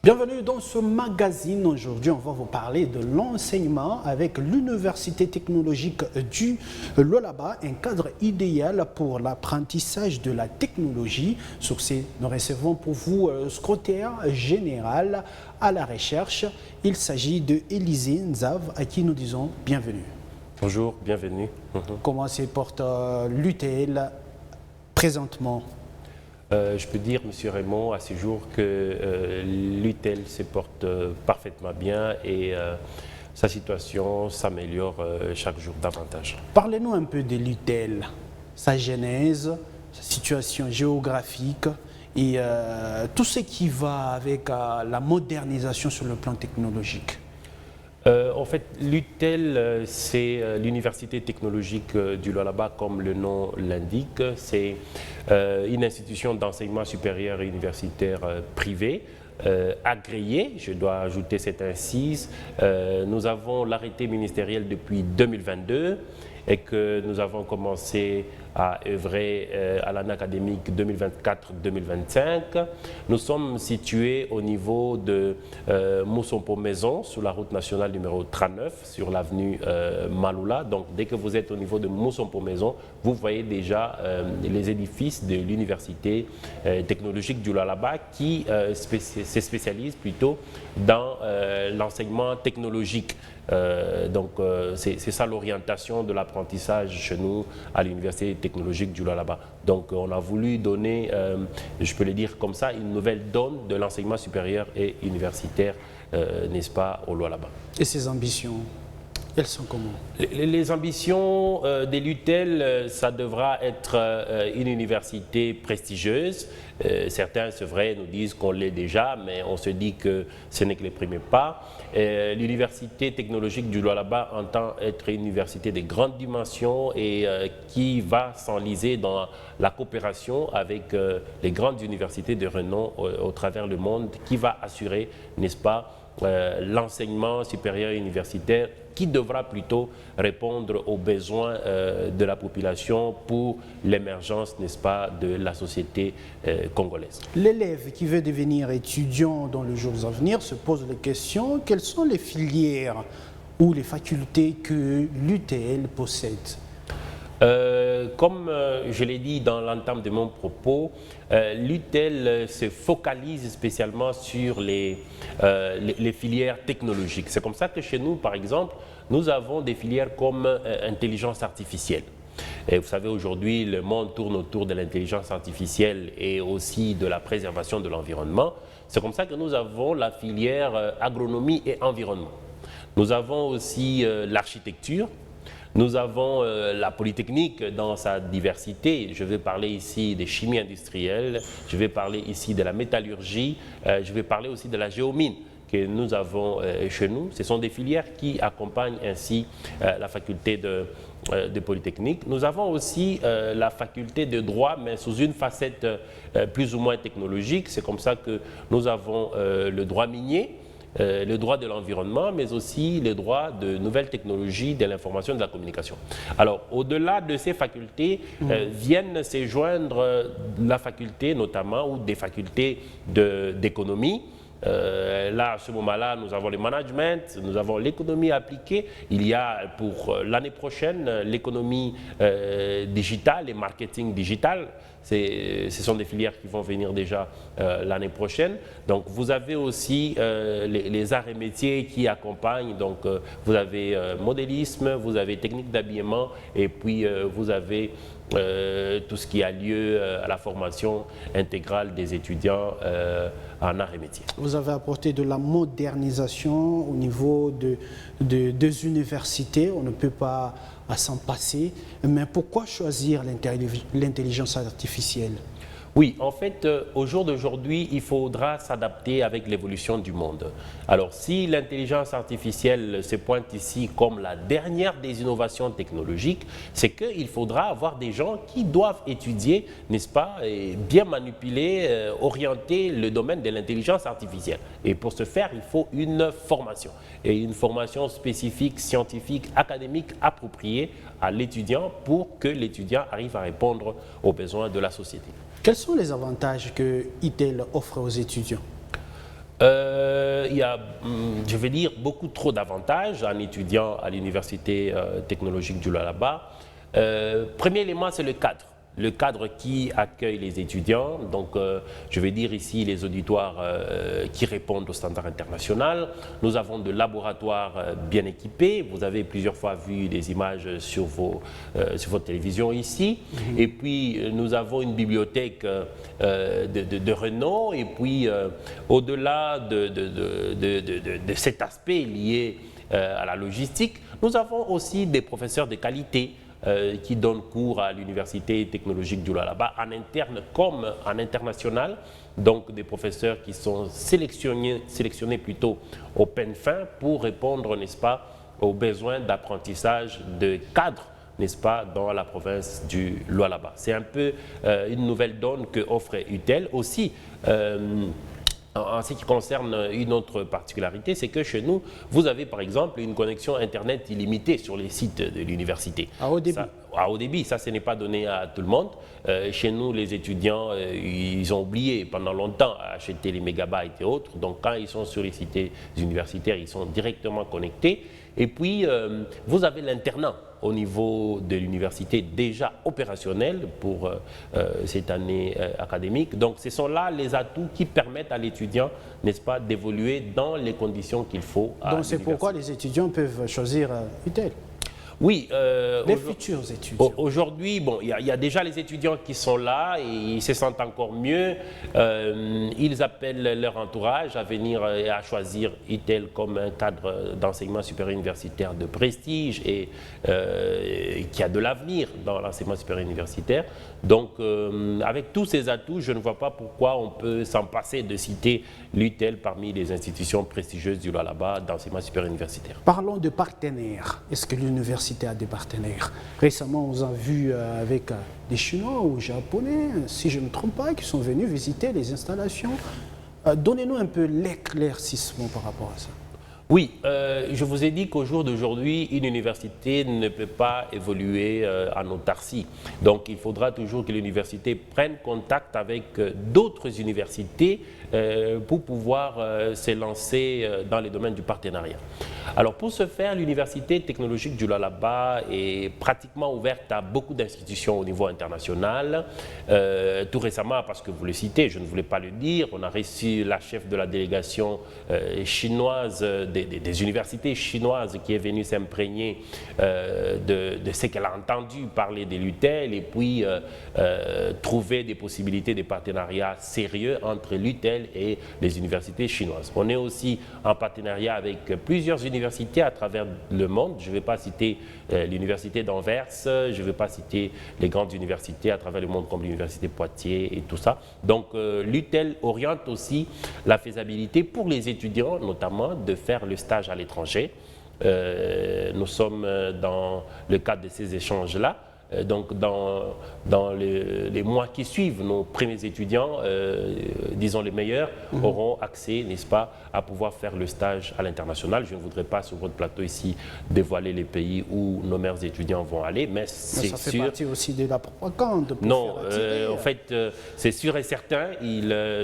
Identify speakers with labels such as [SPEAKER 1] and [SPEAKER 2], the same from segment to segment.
[SPEAKER 1] Bienvenue dans ce magazine. Aujourd'hui, on va vous parler de l'enseignement avec l'Université technologique du Lualaba, un cadre idéal pour l'apprentissage de la technologie. Sur ce, nous recevons pour vous secrétaire général à la recherche. Il s'agit de Élisée Nzav, à qui nous disons bienvenue.
[SPEAKER 2] Bonjour, bienvenue.
[SPEAKER 1] Comment se porte l'UTL présentement?
[SPEAKER 2] Je peux dire, M. Raymond, à ce jour que l'UTL se porte parfaitement bien et sa situation s'améliore chaque jour davantage.
[SPEAKER 1] Parlez-nous un peu de l'UTL, sa genèse, sa situation géographique et tout ce qui va avec la modernisation sur le plan technologique.
[SPEAKER 2] En fait, l'UTL, c'est l'Université technologique du Lualaba, comme le nom l'indique. C'est une institution d'enseignement supérieur et universitaire privée, agréée, je dois ajouter cette incise. Nous avons l'arrêté ministériel depuis 2022 et que nous avons commencé à œuvrer à l'année académique 2024-2025. Nous sommes situés au niveau de Moussompo-Maison, sur la route nationale numéro 39, sur l'avenue Maloula. Donc, dès que vous êtes au niveau de Moussompo-Maison, vous voyez déjà les édifices de l'Université technologique du Lualaba qui se spécialise plutôt dans l'enseignement technologique. C'est ça l'orientation de l'apprentissage chez nous à l'Université technologique du Lualaba. Donc on a voulu donner, je peux le dire comme ça, une nouvelle donne de l'enseignement supérieur et universitaire, n'est-ce pas, au Lualaba.
[SPEAKER 1] Et ses ambitions, elles sont comment?
[SPEAKER 2] Les ambitions de l'UTL, ça devra être une université prestigieuse. Certains, c'est vrai, nous disent qu'on l'est déjà, mais on se dit que ce n'est que les premiers pas. L'Université technologique du Lualaba entend être une université de grande dimension et qui va s'enliser dans la coopération avec les grandes universités de renom au travers le monde, qui va assurer, n'est-ce pas, l'enseignement supérieur universitaire qui devra plutôt répondre aux besoins de la population pour l'émergence, n'est-ce pas, de la société congolaise.
[SPEAKER 1] L'élève qui veut devenir étudiant dans les jours à venir se pose la question, quelles sont les filières ou les facultés que l'UTL possède?
[SPEAKER 2] Comme je l'ai dit dans l'entame de mon propos, l'UTL se focalise spécialement sur les filières technologiques. C'est comme ça que chez nous, par exemple, nous avons des filières comme intelligence artificielle. Et vous savez, aujourd'hui, le monde tourne autour de l'intelligence artificielle et aussi de la préservation de l'environnement. C'est comme ça que nous avons la filière agronomie et environnement. Nous avons aussi l'architecture. Nous avons la Polytechnique dans sa diversité. Je vais parler ici des chimies industrielles, je vais parler ici de la métallurgie, je vais parler aussi de la géomine que nous avons chez nous. Ce sont des filières qui accompagnent ainsi la faculté de Polytechnique. Nous avons aussi la faculté de droit, mais sous une facette plus ou moins technologique. C'est comme ça que nous avons le droit minier, le droit de l'environnement, mais aussi le droit de nouvelles technologies de l'information et de la communication. Alors, au-delà de ces facultés, viennent se joindre la faculté notamment, ou des facultés d'économie. Là, à ce moment-là, nous avons le management, nous avons l'économie appliquée. Il y a pour l'année prochaine l'économie digitale et marketing digital. Ce sont des filières qui vont venir déjà l'année prochaine. Donc, vous avez aussi les arts et métiers qui accompagnent. Donc, vous avez modélisme, vous avez technique d'habillement et puis vous avez tout ce qui a lieu à la formation intégrale des étudiants en arts et métiers.
[SPEAKER 1] Vous avez apporté de la modernisation au niveau des universités. On ne peut pas s'en passer. Mais pourquoi choisir l'intelligence artificielle?
[SPEAKER 2] Oui, en fait, au jour d'aujourd'hui, il faudra s'adapter avec l'évolution du monde. Alors, si l'intelligence artificielle se pointe ici comme la dernière des innovations technologiques, c'est qu'il faudra avoir des gens qui doivent étudier, n'est-ce pas, et bien manipuler, orienter le domaine de l'intelligence artificielle. Et pour ce faire, il faut une formation. Et une formation spécifique, scientifique, académique, appropriée à l'étudiant pour que l'étudiant arrive à répondre aux besoins de la société.
[SPEAKER 1] Quels sont les avantages que ITEL offre aux étudiants?
[SPEAKER 2] Il y a, je vais dire, beaucoup trop d'avantages en étudiant à l'Université technologique du Lualaba. Premier élément, c'est le cadre. Le cadre qui accueille les étudiants, donc je vais dire ici les auditoires qui répondent aux standards internationaux. Nous avons de laboratoires bien équipés. Vous avez plusieurs fois vu des images sur votre télévision ici. Et puis nous avons une bibliothèque de renom. Et puis au-delà de cet aspect lié à la logistique, nous avons aussi des professeurs de qualité qui donnent cours à l'Université technologique du Lualaba, en interne comme en international. Donc des professeurs qui sont sélectionnés plutôt au peine fin pour répondre, n'est-ce pas, aux besoins d'apprentissage de cadres, n'est-ce pas, dans la province du Lualaba. C'est un peu une nouvelle donne que offre UTEL. Aussi, en ce qui concerne une autre particularité, c'est que chez nous, vous avez par exemple une connexion Internet illimitée sur les sites de l'université.
[SPEAKER 1] À haut débit.
[SPEAKER 2] À haut débit, ça, ce n'est pas donné à tout le monde. Chez nous, les étudiants, ils ont oublié pendant longtemps à acheter les mégabytes et autres. Donc, quand ils sont sur les sites universitaires, ils sont directement connectés. Et puis, vous avez l'internat au niveau de l'université déjà opérationnel pour cette année académique. Donc, ce sont là les atouts qui permettent à l'étudiant, n'est-ce pas, d'évoluer dans les conditions qu'il faut à l'université.
[SPEAKER 1] Donc, c'est pourquoi les étudiants peuvent choisir UTEL.
[SPEAKER 2] Oui.
[SPEAKER 1] Les futurs étudiants.
[SPEAKER 2] Aujourd'hui, bon, il y a déjà les étudiants qui sont là et ils se sentent encore mieux. Ils appellent leur entourage à venir et à choisir UTEL comme un cadre d'enseignement supérieur universitaire de prestige et qui a de l'avenir dans l'enseignement supérieur universitaire. Donc, avec tous ces atouts, je ne vois pas pourquoi on peut s'en passer de citer l'UTEL parmi les institutions prestigieuses du Lualaba d'enseignement supérieur universitaire.
[SPEAKER 1] Parlons de partenaires. Est-ce que l'université a des partenaires? Récemment, on a vu avec des Chinois ou Japonais, si je ne me trompe pas, qui sont venus visiter les installations. Donnez-nous un peu l'éclaircissement par rapport à ça.
[SPEAKER 2] Oui, je vous ai dit qu'au jour d'aujourd'hui, une université ne peut pas évoluer en autarcie. Donc, il faudra toujours que l'université prenne contact avec d'autres universités pour pouvoir se lancer dans les domaines du partenariat. Alors, pour ce faire, l'Université technologique du Lualaba est pratiquement ouverte à beaucoup d'institutions au niveau international. Tout récemment, parce que vous le citez, je ne voulais pas le dire, on a reçu la chef de la délégation chinoise des universités chinoises qui est venue s'imprégner de ce qu'elle a entendu parler de l'UTEL et puis trouver des possibilités de partenariat sérieux entre l'UTEL et les universités chinoises. On est aussi en partenariat avec plusieurs universités à travers le monde. Je ne vais pas citer l'université d'Anvers, je ne vais pas citer les grandes universités à travers le monde comme l'université Poitiers et tout ça. Donc l'UTEL oriente aussi la faisabilité pour les étudiants, notamment de faire le stage à l'étranger. Nous sommes dans le cadre de ces échanges-là. Donc dans les mois qui suivent, nos premiers étudiants, disons les meilleurs, auront accès, n'est-ce pas, à pouvoir faire le stage à l'international. Je ne voudrais pas sur votre plateau ici dévoiler les pays où nos meilleurs étudiants vont aller, mais c'est sûr...
[SPEAKER 1] Ça fait partie aussi de la propagande.
[SPEAKER 2] Non, en fait, c'est sûr et certain,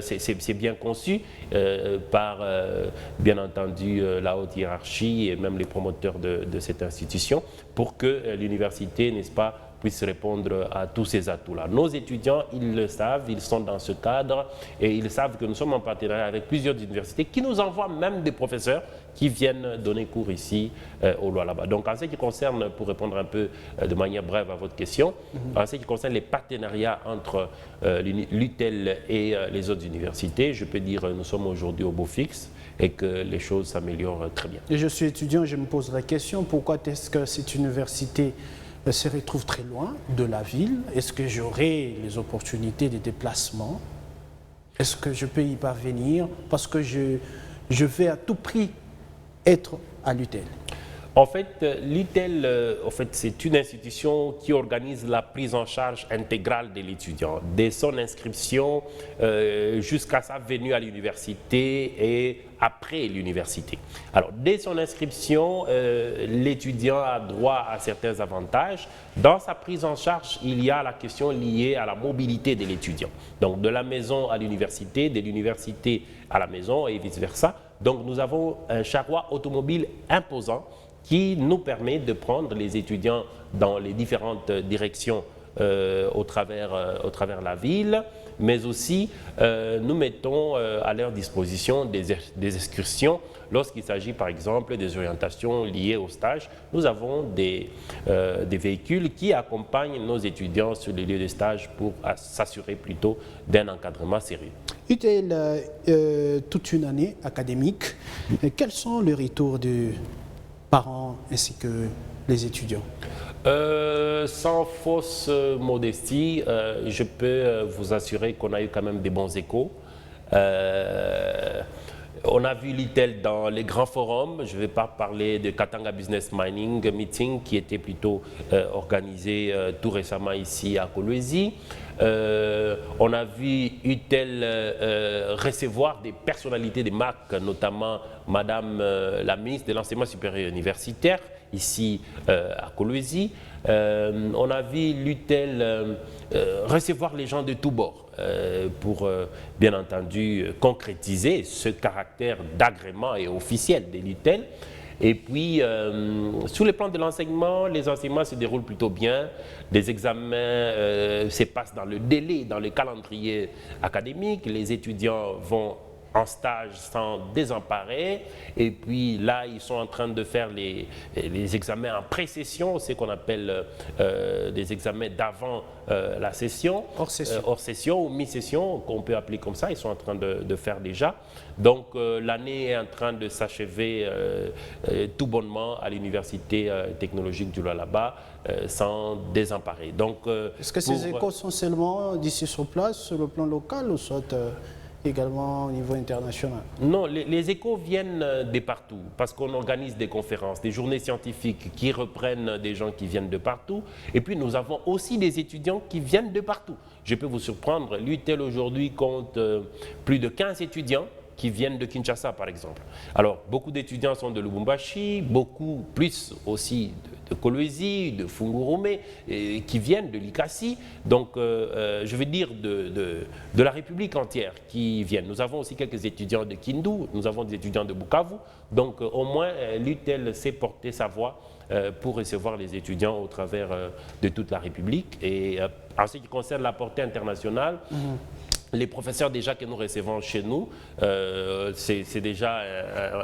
[SPEAKER 2] c'est bien conçu par, bien entendu, la haute hiérarchie et même les promoteurs de cette institution pour que l'université, n'est-ce pas, puisse répondre à tous ces atouts-là. Nos étudiants, ils le savent, ils sont dans ce cadre et ils savent que nous sommes en partenariat avec plusieurs universités qui nous envoient même des professeurs qui viennent donner cours ici au Lualaba. Donc en ce qui concerne, pour répondre un peu de manière brève à votre question, en ce qui concerne les partenariats entre l'UTEL et les autres universités, je peux dire que nous sommes aujourd'hui au beau fixe et que les choses s'améliorent très bien.
[SPEAKER 1] Et je suis étudiant, je me pose la question, pourquoi est-ce que cette université se retrouve très loin de la ville? Est-ce que j'aurai les opportunités de déplacement? Est-ce que je peux y parvenir? Parce que je vais à tout prix être à l'UTEL.
[SPEAKER 2] En fait, l'UTEL, c'est une institution qui organise la prise en charge intégrale de l'étudiant, dès son inscription jusqu'à sa venue à l'université et après l'université. Alors, dès son inscription, l'étudiant a droit à certains avantages. Dans sa prise en charge, il y a la question liée à la mobilité de l'étudiant. Donc, de la maison à l'université, de l'université à la maison et vice-versa. Donc, nous avons un charroi automobile imposant qui nous permet de prendre les étudiants dans les différentes directions au travers la ville, mais aussi nous mettons à leur disposition des excursions lorsqu'il s'agit par exemple des orientations liées au stage. Nous avons des véhicules qui accompagnent nos étudiants sur les lieux de stage pour s'assurer plutôt d'un encadrement sérieux.
[SPEAKER 1] UTL, toute une année académique, quels sont les retours des parents ainsi que les étudiants?
[SPEAKER 2] Sans fausse modestie, je peux vous assurer qu'on a eu quand même des bons échos. On a vu l'ITEL dans les grands forums. Je ne vais pas parler de Katanga Business Mining Meeting qui était plutôt organisé tout récemment ici à Kolwezi. On a vu UTEL recevoir des personnalités des marques, notamment Madame la ministre de l'Enseignement supérieur universitaire, ici à Kolwezi. On a vu l'UTEL recevoir les gens de tous bords pour, bien entendu, concrétiser ce caractère d'agrément et officiel de l'UTEL. Et puis, sur le plan de l'enseignement, les enseignements se déroulent plutôt bien. Les examens se passent dans le délai, dans le calendrier académique. Les étudiants vont en stage sans désemparer. Et puis là, ils sont en train de faire les examens en pré-session, ce qu'on appelle des examens d'avant la session. Hors session ou mi-session, qu'on peut appeler comme ça. Ils sont en train de faire déjà. Donc l'année est en train de s'achever tout bonnement à l'Université technologique du Lualaba sans désemparer. Donc,
[SPEAKER 1] est-ce que ces écoles sont seulement d'ici sur place, sur le plan local, ou soit également au niveau international?
[SPEAKER 2] Non, les échos viennent de partout parce qu'on organise des conférences, des journées scientifiques qui reprennent des gens qui viennent de partout. Et puis nous avons aussi des étudiants qui viennent de partout. Je peux vous surprendre, l'UTEL aujourd'hui compte plus de 15 étudiants qui viennent de Kinshasa, par exemple. Alors, beaucoup d'étudiants sont de Lubumbashi, beaucoup plus aussi de Kolwezi, de Fungurume, qui viennent de Likasi. Donc, je veux dire de la République entière qui viennent. Nous avons aussi quelques étudiants de Kindu, nous avons des étudiants de Bukavu. Donc, au moins, l'UTEL sait porter sa voix pour recevoir les étudiants au travers de toute la République. Et en ce qui concerne la portée internationale, les professeurs déjà que nous recevons chez nous, c'est déjà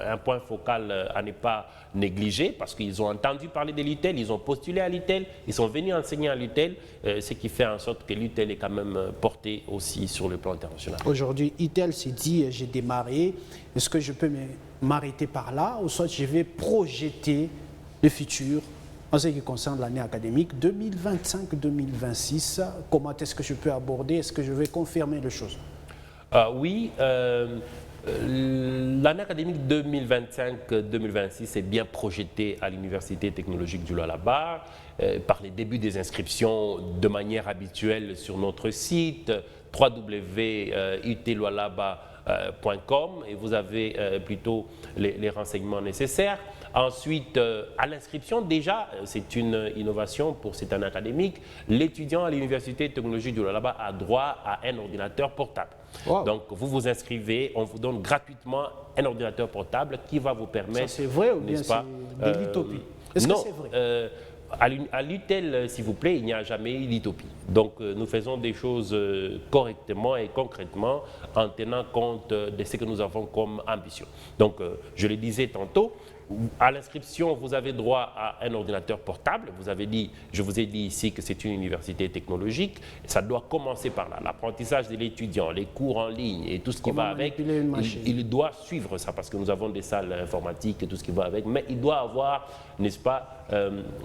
[SPEAKER 2] un point focal à ne pas négliger parce qu'ils ont entendu parler de l'UTEL, ils ont postulé à l'UTEL, ils sont venus enseigner à l'UTEL, ce qui fait en sorte que l'UTEL est quand même porté aussi sur le plan international.
[SPEAKER 1] Aujourd'hui, UTEL s'est dit, j'ai démarré, est-ce que je peux m'arrêter par là ou soit je vais projeter le futur en ce qui concerne l'année académique 2025-2026, comment est-ce que je peux aborder? Est-ce que je vais confirmer les choses?
[SPEAKER 2] Oui, l'année académique 2025-2026 est bien projetée à l'Université technologique du Lualaba par les débuts des inscriptions de manière habituelle sur notre site www.utlualaba.com et vous avez plutôt les renseignements nécessaires. Ensuite, à l'inscription, déjà, c'est une innovation pour cette année académique, l'étudiant à l'Université technologique du Lualaba a droit à un ordinateur portable. Wow. Donc, vous vous inscrivez, on vous donne gratuitement un ordinateur portable qui va vous permettre...
[SPEAKER 1] Ça, c'est vrai ou bien c'est de l'utopie? Est-ce que c'est vrai?
[SPEAKER 2] À l'UTEL, s'il vous plaît, il n'y a jamais eu d'utopie. Donc, nous faisons des choses correctement et concrètement en tenant compte de ce que nous avons comme ambition. Donc, je le disais tantôt, à l'inscription, vous avez droit à un ordinateur portable. Je vous ai dit ici que c'est une université technologique. Ça doit commencer par là. L'apprentissage de l'étudiant, les cours en ligne et tout ce qui va avec. Il doit suivre ça parce que nous avons des salles informatiques et tout ce qui va avec. Mais il doit avoir, n'est-ce pas,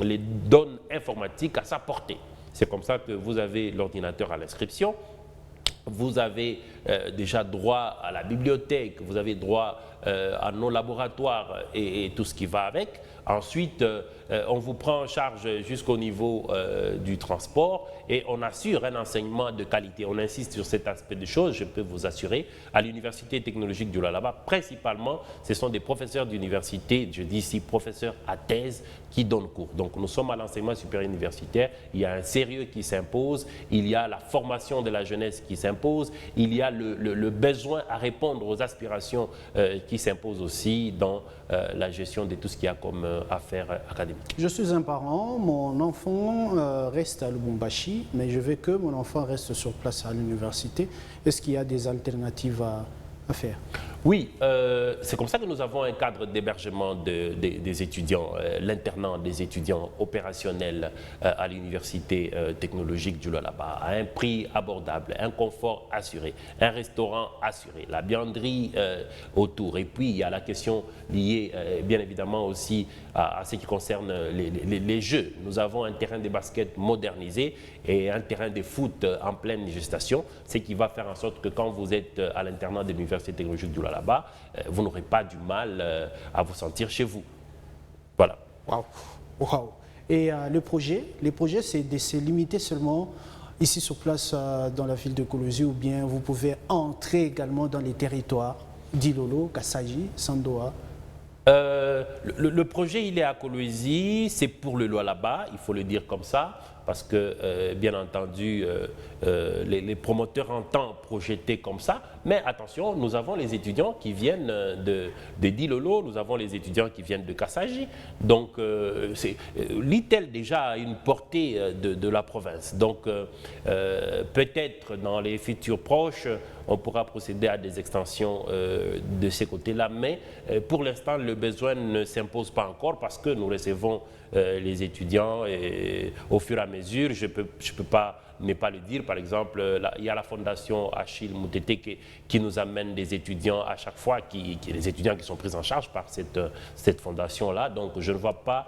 [SPEAKER 2] les données informatiques à sa portée. C'est comme ça que vous avez l'ordinateur à l'inscription. Vous avez déjà droit à la bibliothèque, vous avez droit à nos laboratoires et tout ce qui va avec. Ensuite, on vous prend en charge jusqu'au niveau du transport et on assure un enseignement de qualité. On insiste sur cet aspect de choses, je peux vous assurer. À l'Université technologique du Lualaba, principalement, ce sont des professeurs d'université, je dis ici professeurs à thèse, qui donnent cours. Donc nous sommes à l'enseignement supérieur universitaire, il y a un sérieux qui s'impose, il y a la formation de la jeunesse qui s'impose, il y a le besoin à répondre aux aspirations qui s'imposent aussi dans la gestion de tout ce qu'il y a comme affaires académiques.
[SPEAKER 1] Je suis un parent, mon enfant reste à Lubumbashi, mais je veux que mon enfant reste sur place à l'université. Est-ce qu'il y a des alternatives à faire?
[SPEAKER 2] Oui, c'est comme ça que nous avons un cadre d'hébergement des étudiants, l'internat des étudiants opérationnels à l'Université technologique du Lualaba, à un prix abordable, un confort assuré, un restaurant assuré, la vianderie autour. Et puis, il y a la question liée, bien évidemment, aussi à ce qui concerne les jeux. Nous avons un terrain de basket modernisé et un terrain de foot en pleine gestation, ce qui va faire en sorte que quand vous êtes à l'internat de l'Université technologique du Lualaba, vous n'aurez pas du mal à vous sentir chez vous. Voilà.
[SPEAKER 1] Waouh. Wow. Et les projets, c'est de se limiter seulement ici sur place dans la ville de Kolosi, ou bien vous pouvez entrer également dans les territoires d'Ilolo, Kassaji, Sandoa?
[SPEAKER 2] Le projet, il est à Kolwezi, c'est pour le Lualaba, il faut le dire comme ça, parce que, bien entendu, les promoteurs entendent projeter comme ça, mais attention, nous avons les étudiants qui viennent de Dilolo, nous avons les étudiants qui viennent de Kassaji, donc l'ITEL déjà a une portée de la province, donc peut-être dans les futurs proches, on pourra procéder à des extensions de ces côtés-là, mais pour l'instant, le besoin ne s'impose pas encore parce que nous recevons les étudiants et au fur et à mesure, je peux pas ne pas le dire. Par exemple, il y a la fondation Achille Moutete qui nous amène des étudiants à chaque fois, les étudiants qui sont pris en charge par cette fondation-là. Donc, je ne vois pas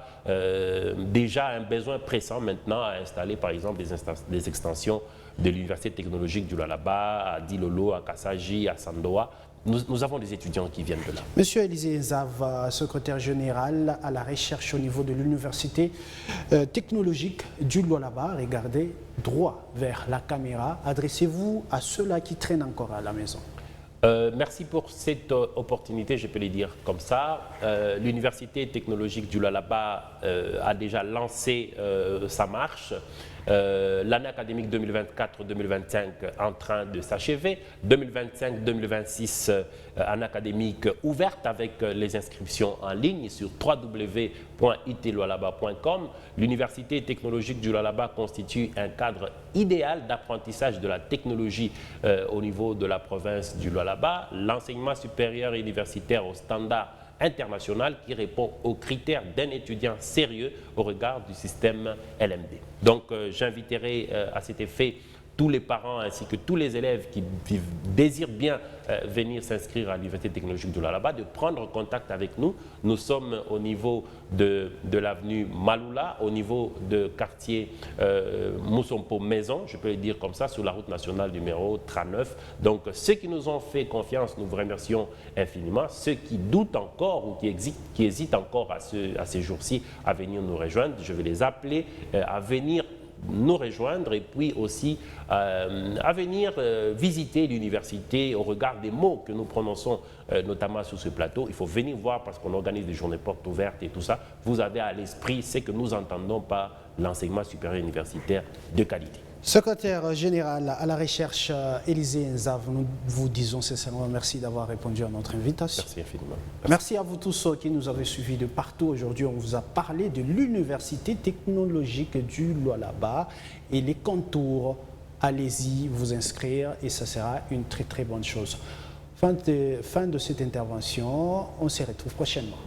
[SPEAKER 2] déjà un besoin pressant maintenant à installer, par exemple, des extensions de l'Université technologique du Lualaba, à Dilolo, à Kassaji, à Sandoa. Nous avons des étudiants qui viennent de là.
[SPEAKER 1] Monsieur Élisée Nzav, secrétaire général à la recherche au niveau de l'Université technologique du Lualaba, regardez droit vers la caméra. Adressez-vous à ceux-là qui traînent encore à la maison.
[SPEAKER 2] Merci pour cette opportunité, je peux le dire comme ça. L'Université technologique du Lualaba a déjà lancé sa marche. L'année académique 2024-2025 en train de s'achever. 2025-2026, année académique ouverte avec les inscriptions en ligne sur www.itlualaba.com. L'Université technologique du Lualaba constitue un cadre idéal d'apprentissage de la technologie au niveau de la province du Lualaba. L'enseignement supérieur et universitaire au standard international qui répond aux critères d'un étudiant sérieux au regard du système LMD. Donc j'inviterai à cet effet tous les parents ainsi que tous les élèves qui désirent bien venir s'inscrire à l'Université technologique du Lualaba de prendre contact avec nous. Nous sommes au niveau de l'avenue Maloula, au niveau de quartier Moussompo Maison, je peux le dire comme ça, sur la route nationale numéro 39. Donc ceux qui nous ont fait confiance, nous vous remercions infiniment. Ceux qui doutent encore ou qui hésitent encore à ces jours-ci à venir nous rejoindre, je vais les appeler à venir nous rejoindre et puis aussi à venir visiter l'université au regard des mots que nous prononçons notamment sur ce plateau. Il faut venir voir parce qu'on organise des journées portes ouvertes et tout ça. Vous avez à l'esprit ce que nous entendons par l'enseignement supérieur universitaire de qualité.
[SPEAKER 1] Secrétaire général à la recherche, Élisée Nzav, nous vous disons sincèrement merci d'avoir répondu à notre invitation.
[SPEAKER 2] Merci infiniment.
[SPEAKER 1] Merci à vous tous qui nous avez suivis de partout. Aujourd'hui, on vous a parlé de l'Université technologique du Lualaba et les contours. Allez-y vous inscrire et ça sera une très très bonne chose. Fin de cette intervention, on se retrouve prochainement.